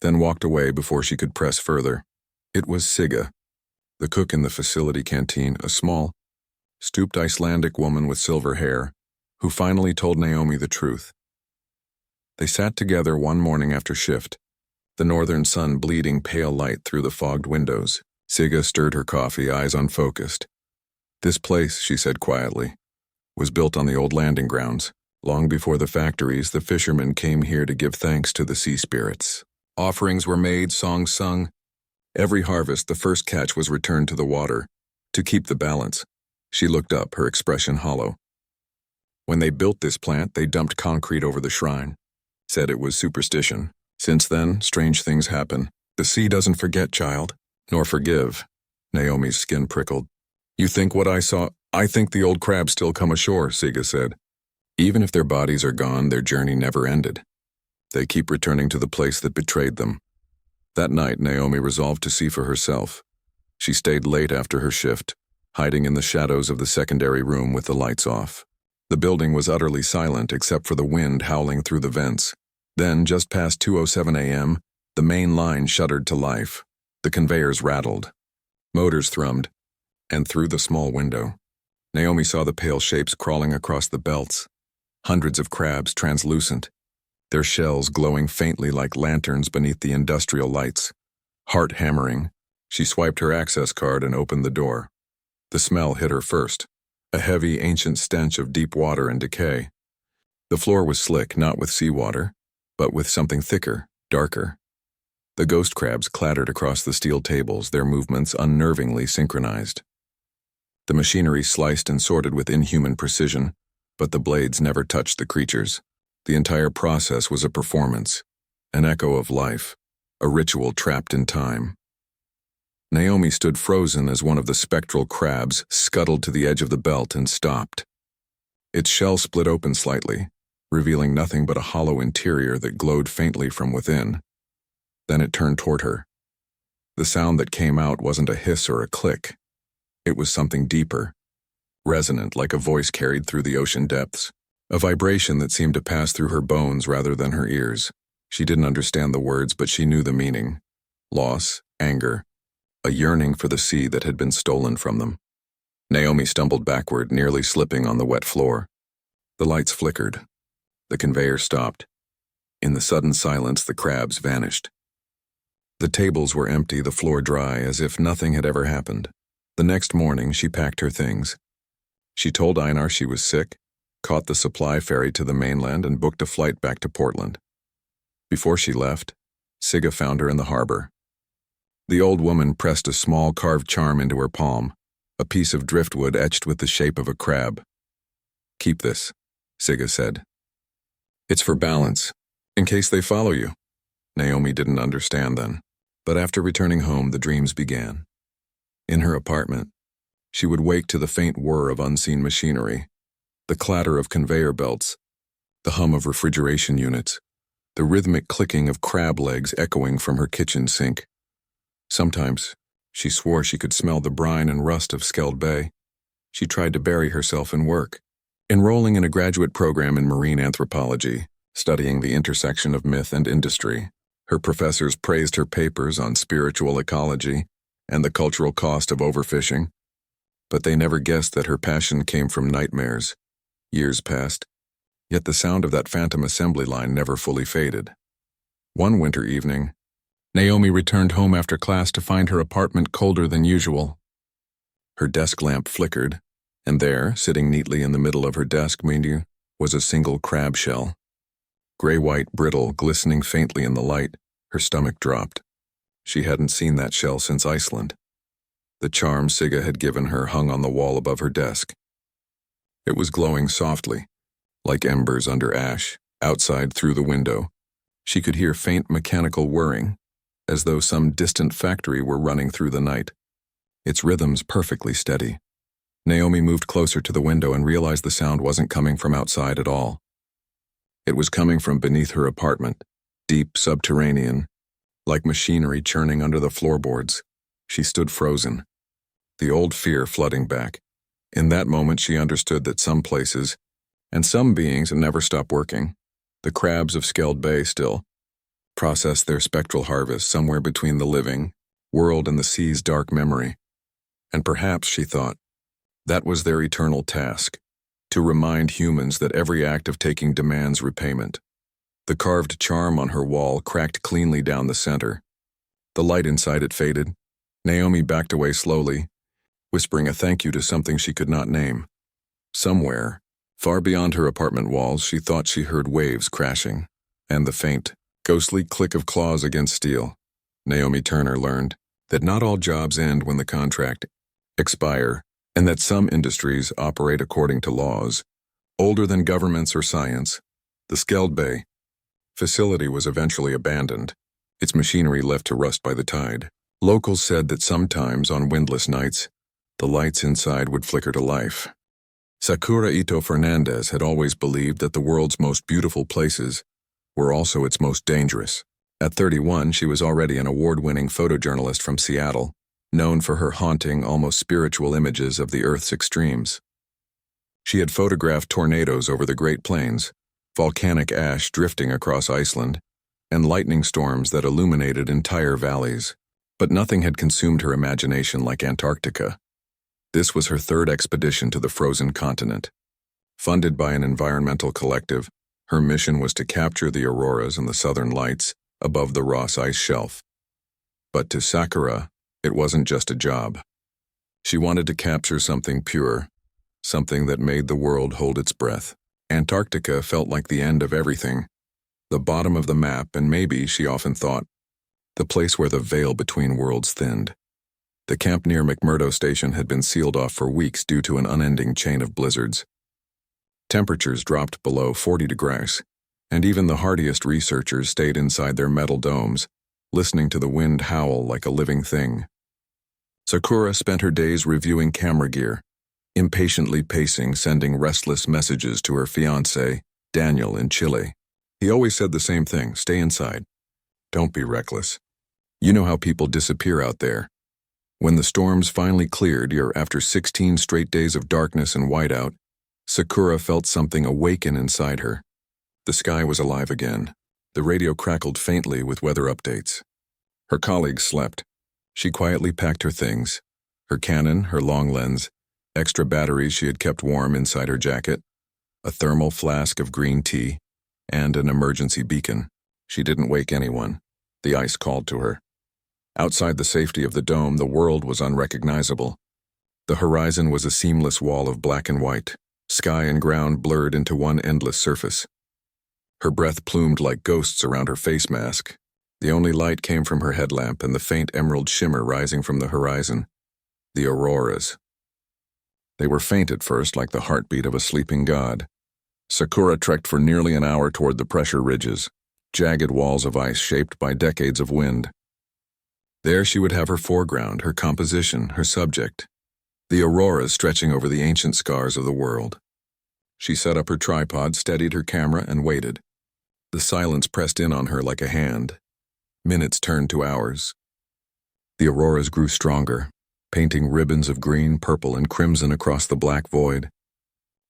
then walked away before she could press further. It was Sigga, the cook in the facility canteen, a small, stooped Icelandic woman with silver hair, who finally told Naomi the truth. They sat together one morning after shift, the northern sun bleeding pale light through the fogged windows. Sigga stirred her coffee, eyes unfocused. "This place," she said quietly, "was built on the old landing grounds. Long before the factories, the fishermen came here to give thanks to the sea spirits. Offerings were made, songs sung. Every harvest, the first catch was returned to the water, to keep the balance." She looked up, her expression hollow. "When they built this plant, they dumped concrete over the shrine. Said it was superstition. Since then, strange things happen. The sea doesn't forget, child, nor forgive." Naomi's skin prickled. "You think what I saw? I think the old crabs still come ashore," Sigga said. "Even if their bodies are gone, their journey never ended. They keep returning to the place that betrayed them." That night, Naomi resolved to see for herself. She stayed late after her shift, hiding in the shadows of the secondary room with the lights off. The building was utterly silent except for the wind howling through the vents. Then, just past 2:07 a.m., the main line shuddered to life. The conveyors rattled. Motors thrummed. And through the small window, Naomi saw the pale shapes crawling across the belts. Hundreds of crabs, translucent, their shells glowing faintly like lanterns beneath the industrial lights. Heart hammering, she swiped her access card and opened the door. The smell hit her first, a heavy, ancient stench of deep water and decay. The floor was slick, not with seawater, but with something thicker, darker. The ghost crabs clattered across the steel tables, their movements unnervingly synchronized. The machinery sliced and sorted with inhuman precision, but the blades never touched the creatures. The entire process was a performance, an echo of life, a ritual trapped in time. Naomi stood frozen as one of the spectral crabs scuttled to the edge of the belt and stopped. Its shell split open slightly, revealing nothing but a hollow interior that glowed faintly from within. Then it turned toward her. The sound that came out wasn't a hiss or a click. It was something deeper, resonant like a voice carried through the ocean depths, a vibration that seemed to pass through her bones rather than her ears. She didn't understand the words, but she knew the meaning. Loss, anger, a yearning for the sea that had been stolen from them. Naomi stumbled backward, nearly slipping on the wet floor. The lights flickered. The conveyor stopped. In the sudden silence, the crabs vanished. The tables were empty, the floor dry, as if nothing had ever happened. The next morning, she packed her things. She told Einar she was sick, caught the supply ferry to the mainland, and booked a flight back to Portland. Before she left, Sigga found her in the harbor. The old woman pressed a small carved charm into her palm, a piece of driftwood etched with the shape of a crab. "Keep this," Sigga said. "It's for balance, in case they follow you." Naomi didn't understand then, but after returning home, the dreams began. In her apartment, she would wake to the faint whir of unseen machinery, the clatter of conveyor belts, the hum of refrigeration units, the rhythmic clicking of crab legs echoing from her kitchen sink. Sometimes, she swore she could smell the brine and rust of Skeld Bay. She tried to bury herself in work, enrolling in a graduate program in marine anthropology, studying the intersection of myth and industry. Her professors praised her papers on spiritual ecology and the cultural cost of overfishing, but they never guessed that her passion came from nightmares. Years passed, yet the sound of that phantom assembly line never fully faded. One winter evening, Naomi returned home after class to find her apartment colder than usual. Her desk lamp flickered, and there, sitting neatly in the middle of her desk menu, was a single crab shell. Gray-white, brittle, glistening faintly in the light, her stomach dropped. She hadn't seen that shell since Iceland. The charm Sigga had given her hung on the wall above her desk. It was glowing softly, like embers under ash. Outside, through the window, she could hear faint mechanical whirring, as though some distant factory were running through the night, its rhythms perfectly steady. Naomi moved closer to the window and realized the sound wasn't coming from outside at all. It was coming from beneath her apartment, deep, subterranean, like machinery churning under the floorboards. She stood frozen, the old fear flooding back. In that moment, she understood that some places, and some beings, never stop working. The crabs of Skeld Bay still processed their spectral harvest somewhere between the living world and the sea's dark memory. And perhaps, she thought, that was their eternal task, to remind humans that every act of taking demands repayment. The carved charm on her wall cracked cleanly down the center. The light inside it faded. Naomi backed away slowly, whispering a thank you to something she could not name. Somewhere, far beyond her apartment walls, she thought she heard waves crashing, and the faint, ghostly click of claws against steel. Naomi Turner learned that not all jobs end when the contract expire, and that some industries operate according to laws older than governments or science. The Skeld Bay facility was eventually abandoned, its machinery left to rust by the tide. Locals said that sometimes on windless nights, the lights inside would flicker to life. Sakura Ito Fernandez had always believed that the world's most beautiful places were also its most dangerous. At 31, she was already an award-winning photojournalist from Seattle, known for her haunting, almost spiritual images of the Earth's extremes. She had photographed tornadoes over the Great Plains, volcanic ash drifting across Iceland, and lightning storms that illuminated entire valleys. But nothing had consumed her imagination like Antarctica. This was her third expedition to the frozen continent. Funded by an environmental collective, her mission was to capture the auroras and the southern lights above the Ross Ice Shelf. But to Sakura, it wasn't just a job. She wanted to capture something pure, something that made the world hold its breath. Antarctica felt like the end of everything, the bottom of the map, and maybe, she often thought, the place where the veil between worlds thinned. The camp near McMurdo Station had been sealed off for weeks due to an unending chain of blizzards. Temperatures dropped below 40 degrees, and even the hardiest researchers stayed inside their metal domes, listening to the wind howl like a living thing. Sakura spent her days reviewing camera gear, impatiently pacing, sending restless messages to her fiancé, Daniel, in Chile. He always said the same thing: stay inside. Don't be reckless. You know how people disappear out there. When the storms finally cleared, after 16 straight days of darkness and whiteout, Sakura felt something awaken inside her. The sky was alive again. The radio crackled faintly with weather updates. Her colleagues slept. She quietly packed her things: her Canon, her long lens, extra batteries she had kept warm inside her jacket, a thermal flask of green tea, and an emergency beacon. She didn't wake anyone. The ice called to her. Outside the safety of the dome, the world was unrecognizable. The horizon was a seamless wall of black and white, sky and ground blurred into one endless surface. Her breath plumed like ghosts around her face mask. The only light came from her headlamp and the faint emerald shimmer rising from the horizon. The auroras. They were faint at first, like the heartbeat of a sleeping god. Sakura trekked for nearly an hour toward the pressure ridges, jagged walls of ice shaped by decades of wind. There she would have her foreground, her composition, her subject, the auroras stretching over the ancient scars of the world. She set up her tripod, steadied her camera, and waited. The silence pressed in on her like a hand. Minutes turned to hours. The auroras grew stronger, painting ribbons of green, purple, and crimson across the black void.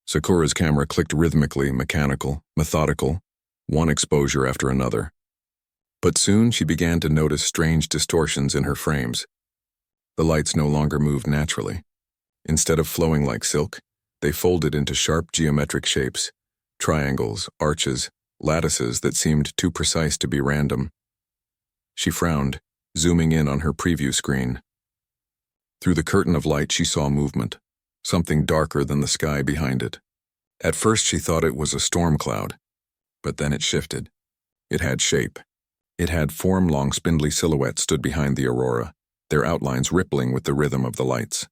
Sakura's camera clicked rhythmically, mechanical, methodical, one exposure after another. But soon she began to notice strange distortions in her frames. The lights no longer moved naturally. Instead of flowing like silk, they folded into sharp geometric shapes, triangles, arches, lattices that seemed too precise to be random. She frowned, zooming in on her preview screen. Through the curtain of light she saw movement, something darker than the sky behind it. At first she thought it was a storm cloud, but then it shifted. It had shape. It had form. Long spindly silhouettes stood behind the aurora, their outlines rippling with the rhythm of the lights.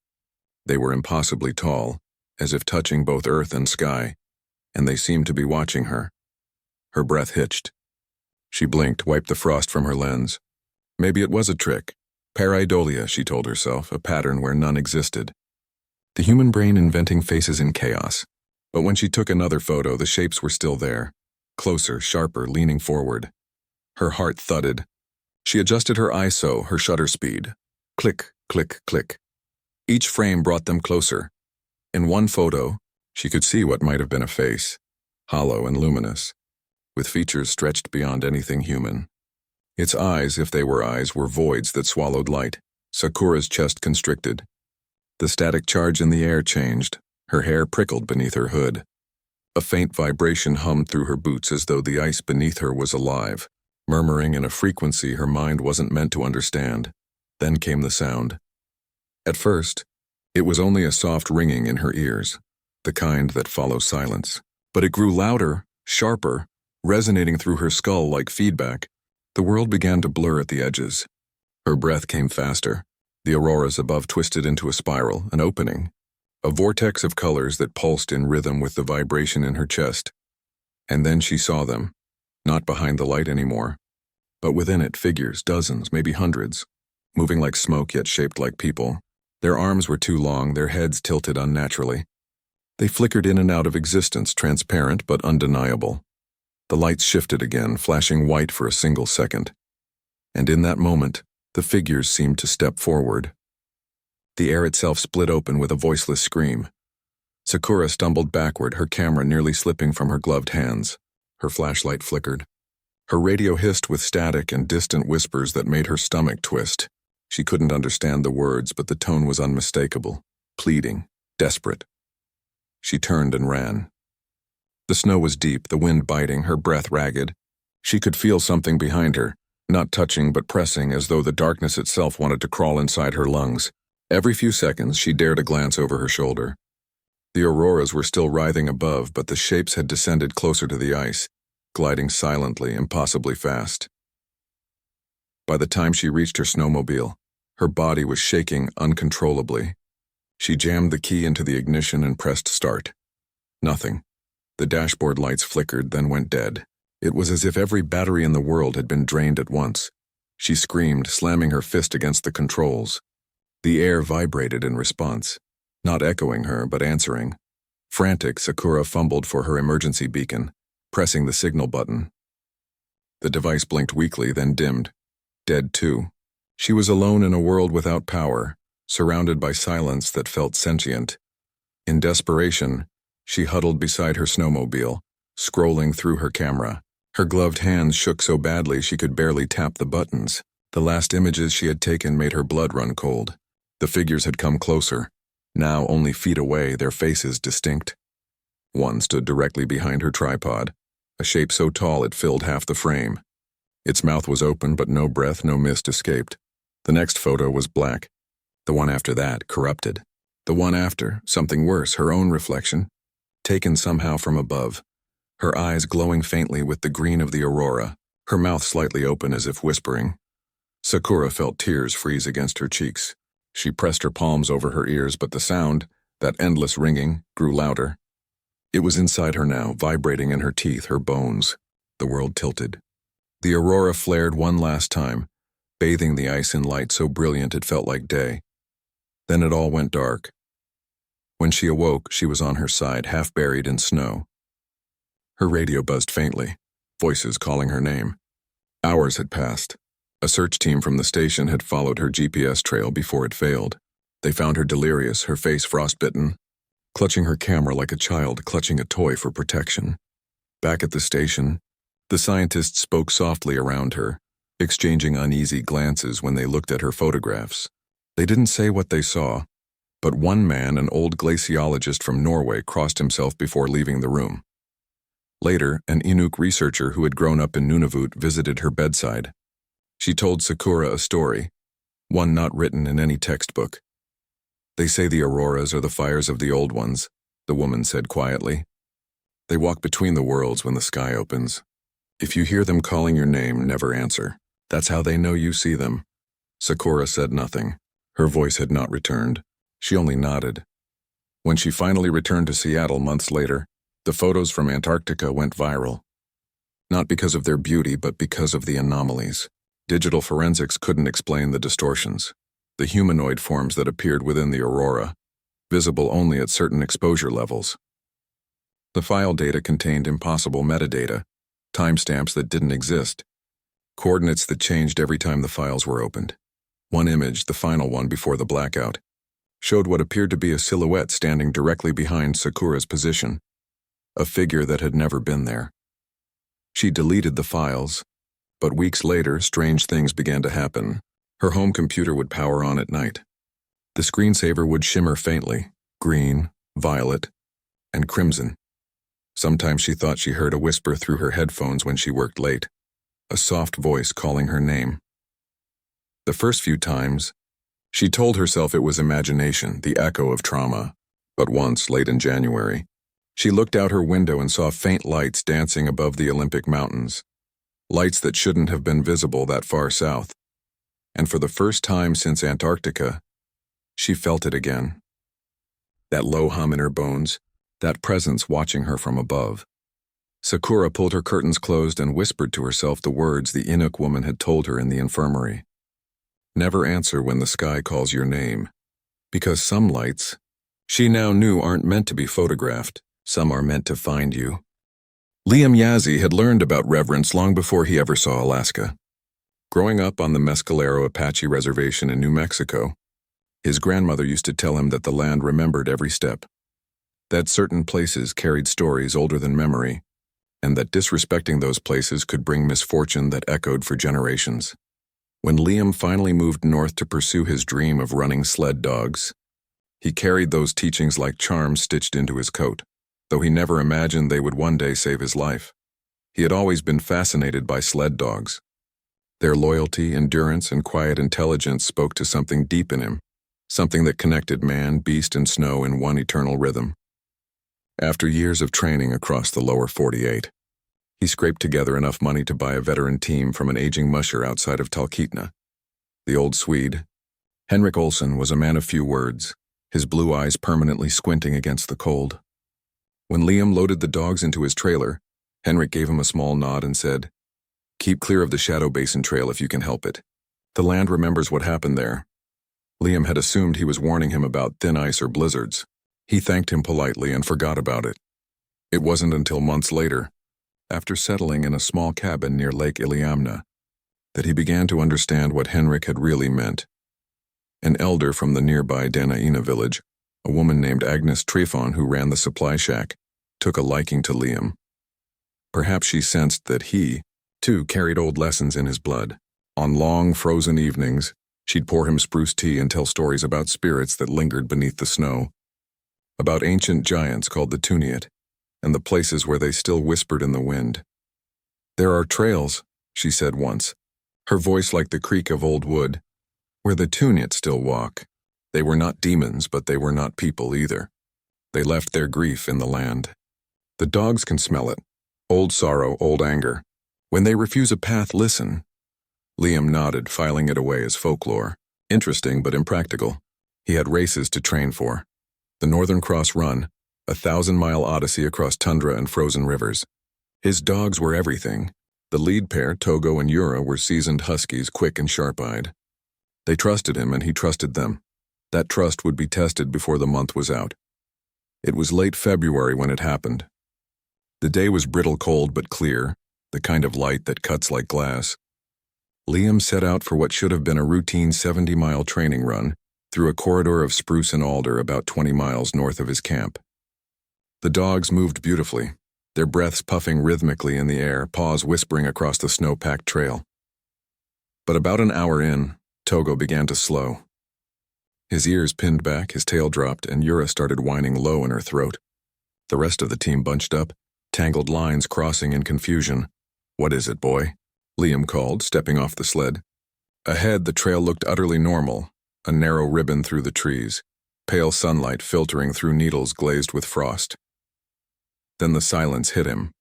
They were impossibly tall, as if touching both earth and sky, and they seemed to be watching her. Her breath hitched. She blinked, wiped the frost from her lens. Maybe it was a trick. Pareidolia, she told herself, a pattern where none existed. The human brain inventing faces in chaos. But when she took another photo, the shapes were still there, closer, sharper, leaning forward. Her heart thudded. She adjusted her ISO, her shutter speed. Click, click, click. Each frame brought them closer. In one photo, she could see what might have been a face, hollow and luminous, with features stretched beyond anything human. Its eyes, if they were eyes, were voids that swallowed light. Sakura's chest constricted. The static charge in the air changed. Her hair prickled beneath her hood. A faint vibration hummed through her boots as though the ice beneath her was alive, murmuring in a frequency her mind wasn't meant to understand. Then came the sound. At first, it was only a soft ringing in her ears, the kind that follows silence. But it grew louder, sharper, resonating through her skull like feedback. The world began to blur at the edges. Her breath came faster. The auroras above twisted into a spiral, an opening, a vortex of colors that pulsed in rhythm with the vibration in her chest. And then she saw them, not behind the light anymore, but within it, figures, dozens, maybe hundreds, moving like smoke yet shaped like people. Their arms were too long, their heads tilted unnaturally. They flickered in and out of existence, transparent but undeniable. The lights shifted again, flashing white for a single second. And in that moment, the figures seemed to step forward. The air itself split open with a voiceless scream. Sakura stumbled backward, her camera nearly slipping from her gloved hands. Her flashlight flickered. Her radio hissed with static and distant whispers that made her stomach twist. She couldn't understand the words, but the tone was unmistakable, pleading, desperate. She turned and ran. The snow was deep, the wind biting, her breath ragged. She could feel something behind her, not touching but pressing, as though the darkness itself wanted to crawl inside her lungs. Every few seconds, she dared a glance over her shoulder. The auroras were still writhing above, but the shapes had descended closer to the ice, gliding silently, impossibly fast. By the time she reached her snowmobile, her body was shaking uncontrollably. She jammed the key into the ignition and pressed start. Nothing. The dashboard lights flickered, then went dead. It was as if every battery in the world had been drained at once. She screamed, slamming her fist against the controls. The air vibrated in response, not echoing her, but answering. Frantic, Sakura fumbled for her emergency beacon, pressing the signal button. The device blinked weakly, then dimmed. Dead too. She was alone in a world without power, surrounded by silence that felt sentient. In desperation, she huddled beside her snowmobile, scrolling through her camera. Her gloved hands shook so badly she could barely tap the buttons. The last images she had taken made her blood run cold. The figures had come closer, now only feet away, their faces distinct. One stood directly behind her tripod, a shape so tall it filled half the frame. Its mouth was open, but no breath, no mist escaped. The next photo was black. The one after that, corrupted. The one after, something worse, her own reflection, taken somehow from above. Her eyes glowing faintly with the green of the aurora, her mouth slightly open as if whispering. Sakura felt tears freeze against her cheeks. She pressed her palms over her ears, but the sound, that endless ringing, grew louder. It was inside her now, vibrating in her teeth, her bones. The world tilted. The aurora flared one last time, bathing the ice in light so brilliant it felt like day. Then it all went dark. When she awoke, she was on her side, half buried in snow. Her radio buzzed faintly, voices calling her name. Hours had passed. A search team from the station had followed her GPS trail before it failed. They found her delirious, her face frostbitten, clutching her camera like a child clutching a toy for protection. Back at the station, the scientists spoke softly around her, exchanging uneasy glances when they looked at her photographs. They didn't say what they saw, but one man, an old glaciologist from Norway, crossed himself before leaving the room. Later, an Inuk researcher who had grown up in Nunavut visited her bedside. She told Sakura a story, one not written in any textbook. They say the auroras are the fires of the old ones, the woman said quietly. They walk between the worlds when the sky opens. If you hear them calling your name, never answer. That's how they know you see them. Sakura said nothing. Her voice had not returned. She only nodded. When she finally returned to Seattle months later, the photos from Antarctica went viral. Not because of their beauty, but because of the anomalies. Digital forensics couldn't explain the distortions, the humanoid forms that appeared within the aurora, visible only at certain exposure levels. The file data contained impossible metadata, timestamps that didn't exist, coordinates that changed every time the files were opened. One image, the final one before the blackout, showed what appeared to be a silhouette standing directly behind Sakura's position, a figure that had never been there. She deleted the files, but weeks later, strange things began to happen. Her home computer would power on at night. The screensaver would shimmer faintly, green, violet, and crimson. Sometimes she thought she heard a whisper through her headphones when she worked late, a soft voice calling her name. The first few times, she told herself it was imagination, the echo of trauma. But once, late in January, she looked out her window and saw faint lights dancing above the Olympic Mountains, lights that shouldn't have been visible that far south. And for the first time since Antarctica, she felt it again. That low hum in her bones, that presence watching her from above. Sakura pulled her curtains closed and whispered to herself the words the Inuk woman had told her in the infirmary. Never answer when the sky calls your name, because some lights, she now knew, aren't meant to be photographed. Some are meant to find you. Liam Yazzie had learned about reverence long before he ever saw Alaska. Growing up on the Mescalero Apache Reservation in New Mexico, his grandmother used to tell him that the land remembered every step. that certain places carried stories older than memory, and that disrespecting those places could bring misfortune that echoed for generations. When Liam finally moved north to pursue his dream of running sled dogs, he carried those teachings like charms stitched into his coat, though he never imagined they would one day save his life. He had always been fascinated by sled dogs. Their loyalty, endurance, and quiet intelligence spoke to something deep in him, something that connected man, beast, and snow in one eternal rhythm. After years of training across the lower 48, he scraped together enough money to buy a veteran team from an aging musher outside of Talkeetna. The old Swede, Henrik Olsson, was a man of few words, his blue eyes permanently squinting against the cold. When Liam loaded the dogs into his trailer, Henrik gave him a small nod and said, "Keep clear of the Shadow Basin Trail if you can help it. The land remembers what happened there." Liam had assumed he was warning him about thin ice or blizzards. He thanked him politely and forgot about it. It wasn't until months later, after settling in a small cabin near Lake Iliamna, that he began to understand what Henrik had really meant. An elder from the nearby Danaina village, a woman named Agnes Trefon who ran the supply shack, took a liking to Liam. Perhaps she sensed that he, too, carried old lessons in his blood. On long, frozen evenings, she'd pour him spruce tea and tell stories about spirits that lingered beneath the snow, about ancient giants called the Tuniat, and the places where they still whispered in the wind. "There are trails," she said once, her voice like the creak of old wood, "where the Tuniat still walk. They were not demons, but they were not people either. They left their grief in the land. The dogs can smell it. Old sorrow, old anger. When they refuse a path, listen." Liam nodded, filing it away as folklore. Interesting, but impractical. He had races to train for. The Northern Cross Run, a 1,000-mile odyssey across tundra and frozen rivers. His dogs were everything. The lead pair, Togo and Yura, were seasoned huskies, quick and sharp-eyed. They trusted him, and he trusted them. That trust would be tested before the month was out. It was late February when it happened. The day was brittle cold but clear, the kind of light that cuts like glass. Liam set out for what should have been a routine 70-mile training run through a corridor of spruce and alder about 20 miles north of his camp. The dogs moved beautifully, their breaths puffing rhythmically in the air, paws whispering across the snow-packed trail. But about an hour in, Togo began to slow. His ears pinned back, his tail dropped, and Yura started whining low in her throat. The rest of the team bunched up, tangled lines crossing in confusion. "What is it, boy?" Liam called, stepping off the sled. Ahead, the trail looked utterly normal, a narrow ribbon through the trees, pale sunlight filtering through needles glazed with frost. Then the silence hit him.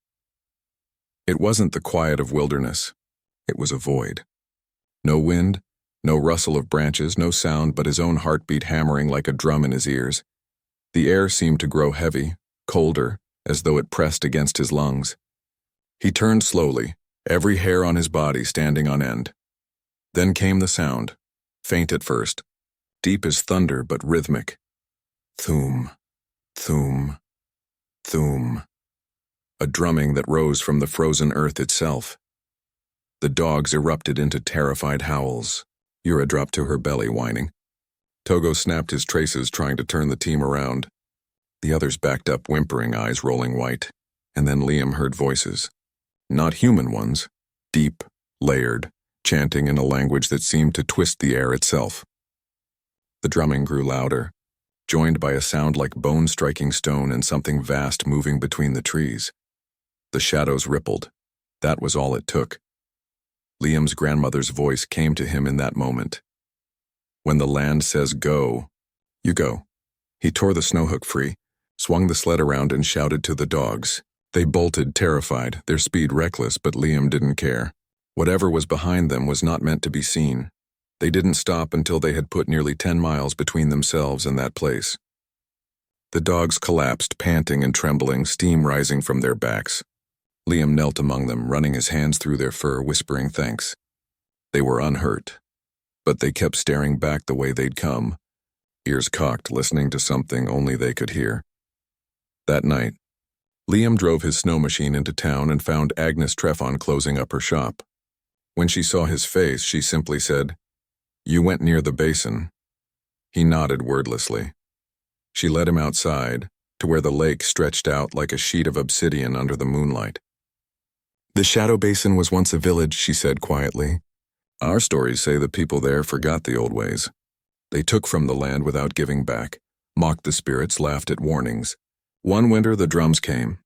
It wasn't the quiet of wilderness. It was a void. No wind, no rustle of branches, no sound but his own heartbeat hammering like a drum in his ears. The air seemed to grow heavy, colder, as though it pressed against his lungs. He turned slowly, every hair on his body standing on end. Then came the sound, faint at first, deep as thunder but rhythmic. Thoom, thoom, thoom. A drumming that rose from the frozen earth itself. The dogs erupted into terrified howls. Yura dropped to her belly, whining. Togo snapped his traces, trying to turn the team around. The others backed up, whimpering, eyes rolling white. And then Liam heard voices. Not human ones. Deep, layered, chanting in a language that seemed to twist the air itself. The drumming grew louder, joined by a sound like bone striking stone and something vast moving between the trees. The shadows rippled. That was all it took. Liam's grandmother's voice came to him in that moment. When the land says go, you go. He tore the snowhook free, swung the sled around and shouted to the dogs. They bolted, terrified, their speed reckless, but Liam didn't care. Whatever was behind them was not meant to be seen. They didn't stop until they had put nearly 10 miles between themselves and that place. The dogs collapsed, panting and trembling, steam rising from their backs. Liam knelt among them, running his hands through their fur, whispering thanks. They were unhurt, but they kept staring back the way they'd come, ears cocked, listening to something only they could hear. That night, Liam drove his snow machine into town and found Agnes Trefon closing up her shop. When she saw his face, she simply said, "You went near the basin." He nodded wordlessly. She led him outside, to where the lake stretched out like a sheet of obsidian under the moonlight. "The Shadow Basin was once a village," she said quietly. "Our stories say the people there forgot the old ways. They took from the land without giving back, mocked the spirits, laughed at warnings. One winter the drums came.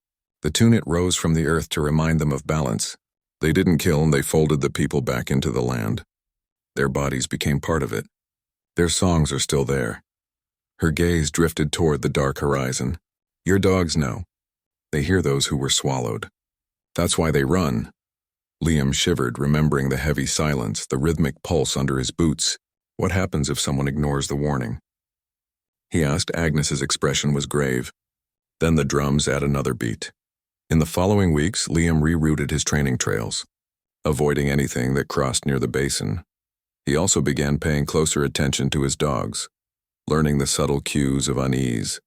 The Tunit rose from the earth to remind them of balance. They didn't kill and they folded the people back into the land. Their bodies became part of it. Their songs are still there." Her gaze drifted toward the dark horizon. "Your dogs know. They hear those who were swallowed. That's why they run." Liam shivered, remembering the heavy silence, the rhythmic pulse under his boots. What happens if someone ignores the warning? He asked. Agnes's expression was grave. Then the drums add another beat. In the following weeks, Liam rerouted his training trails, avoiding anything that crossed near the basin. He also began paying closer attention to his dogs, learning the subtle cues of unease,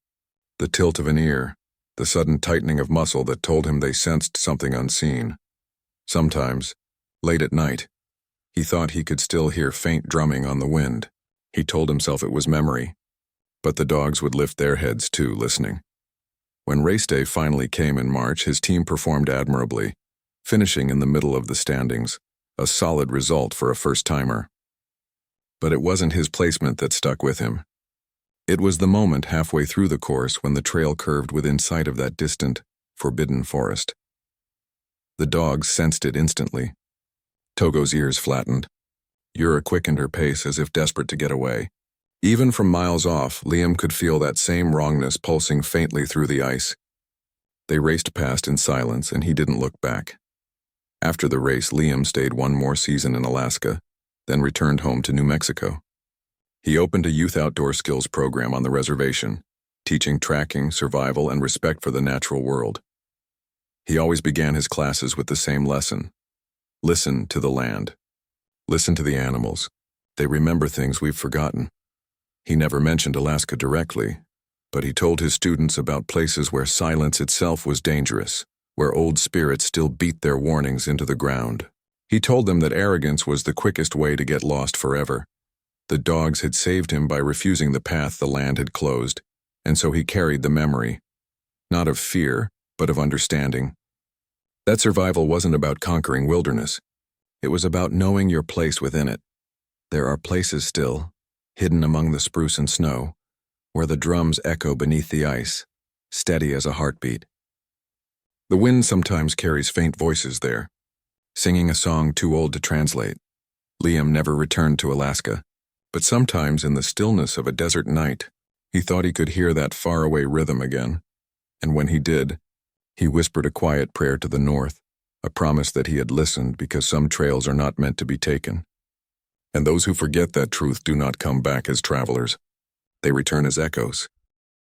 the tilt of an ear, the sudden tightening of muscle that told him they sensed something unseen. Sometimes, late at night, he thought he could still hear faint drumming on the wind. He told himself it was memory, but the dogs would lift their heads too, listening. When race day finally came in March, his team performed admirably, finishing in the middle of the standings, a solid result for a first-timer. But it wasn't his placement that stuck with him. It was the moment halfway through the course when the trail curved within sight of that distant, forbidden forest. The dogs sensed it instantly. Togo's ears flattened. Yura quickened her pace as if desperate to get away. Even from miles off, Liam could feel that same wrongness pulsing faintly through the ice. They raced past in silence, and he didn't look back. After the race, Liam stayed one more season in Alaska, then returned home to New Mexico. He opened a youth outdoor skills program on the reservation, teaching tracking, survival, and respect for the natural world. He always began his classes with the same lesson. Listen to the land. Listen to the animals. They remember things we've forgotten. He never mentioned Alaska directly, but he told his students about places where silence itself was dangerous, where old spirits still beat their warnings into the ground. He told them that arrogance was the quickest way to get lost forever. The dogs had saved him by refusing the path the land had closed, and so he carried the memory, not of fear, but of understanding. That survival wasn't about conquering wilderness. It was about knowing your place within it. There are places still, hidden among the spruce and snow, where the drums echo beneath the ice, steady as a heartbeat. The wind sometimes carries faint voices there, singing a song too old to translate. Liam never returned to Alaska, but sometimes in the stillness of a desert night, he thought he could hear that faraway rhythm again. And when he did, he whispered a quiet prayer to the north, a promise that he had listened because some trails are not meant to be taken. And those who forget that truth do not come back as travelers. They return as echoes,